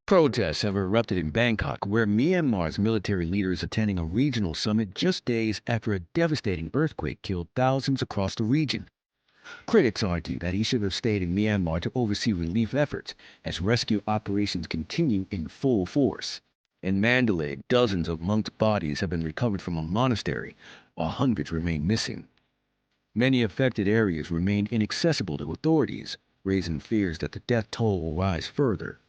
Protests have erupted in Bangkok, where Myanmar's military leader is attending a regional summit just days after a devastating earthquake killed thousands across the region. Critics argue that he should have stayed in Myanmar to oversee relief efforts as rescue operations continue in full force. In Mandalay, dozens of monks' bodies have been recovered from a monastery, while hundreds remain missing. Many affected areas remain inaccessible to authorities, raising fears that the death toll will rise further.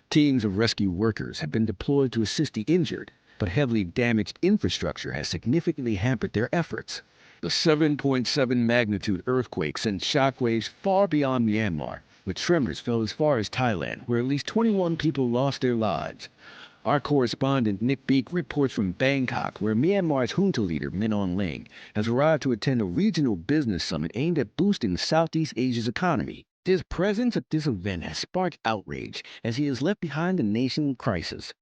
Teams of rescue workers have been deployed to assist the injured, but heavily damaged infrastructure has significantly hampered their efforts. The 7.7 magnitude earthquake sent shockwaves far beyond Myanmar, with tremors felt as far as Thailand, where at least 21 people lost their lives. Our correspondent Nick Beek reports from Bangkok, where Myanmar's Junta leader Min Aung Hlaing has arrived to attend a regional business summit aimed at boosting Southeast Asia's economy. His presence at this event has sparked outrage, as he has left behind the nation in crisis.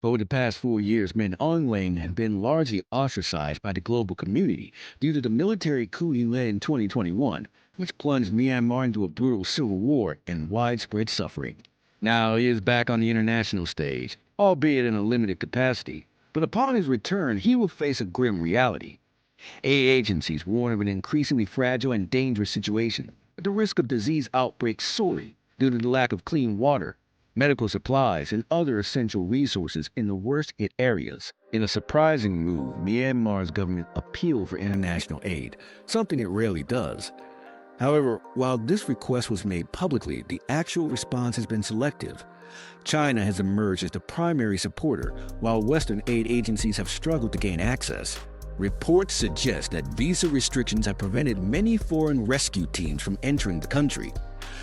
Over the past 4 years, Min Aung Hlaing has been largely ostracized by the global community due to the military coup he led in 2021, which plunged Myanmar into a brutal civil war and widespread suffering. Now he is back on the international stage, albeit in a limited capacity, but upon his return he will face a grim reality. Aid agencies warn of an increasingly fragile and dangerous situation, with the risk of disease outbreaks soaring due to the lack of clean water, medical supplies, and other essential resources in the worst-hit areas. In a surprising move, Myanmar's government appealed for international aid, something it rarely does. However, while this request was made publicly, the actual response has been selective. China has emerged as the primary supporter, while Western aid agencies have struggled to gain access. Reports suggest that visa restrictions have prevented many foreign rescue teams from entering the country.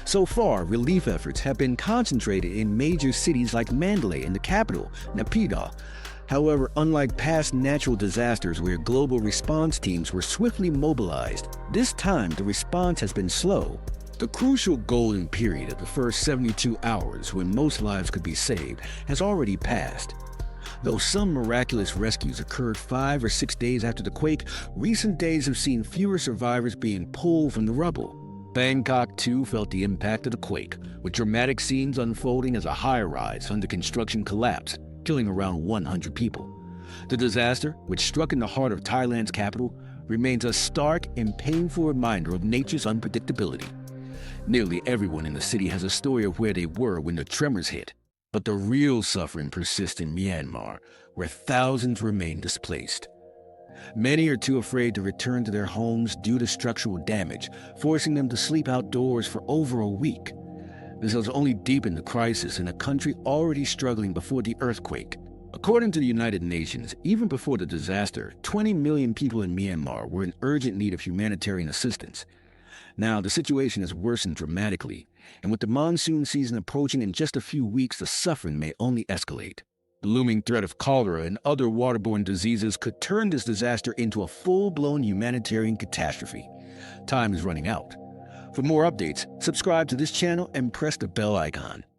So far, relief efforts have been concentrated in major cities like Mandalay and the capital, Naypyidaw. However, unlike past natural disasters where global response teams were swiftly mobilized, this time the response has been slow. The crucial golden period of the first 72 hours when most lives could be saved has already passed. Though some miraculous rescues occurred 5 or 6 days after the quake, recent days have seen fewer survivors being pulled from the rubble. Bangkok, too, felt the impact of the quake, with dramatic scenes unfolding as a high-rise under construction collapsed, killing around 100 people. The disaster, which struck in the heart of Thailand's capital, remains a stark and painful reminder of nature's unpredictability. Nearly everyone in the city has a story of where they were when the tremors hit. But the real suffering persists in Myanmar, where thousands remain displaced. Many are too afraid to return to their homes due to structural damage, forcing them to sleep outdoors for over a week. This has only deepened the crisis in a country already struggling before the earthquake. According to the United Nations, even before the disaster, 20 million people in Myanmar were in urgent need of humanitarian assistance. Now, the situation has worsened dramatically, and with the monsoon season approaching in just a few weeks, the suffering may only escalate. The looming threat of cholera and other waterborne diseases could turn this disaster into a full-blown humanitarian catastrophe. Time is running out. For more updates, subscribe to this channel and press the bell icon.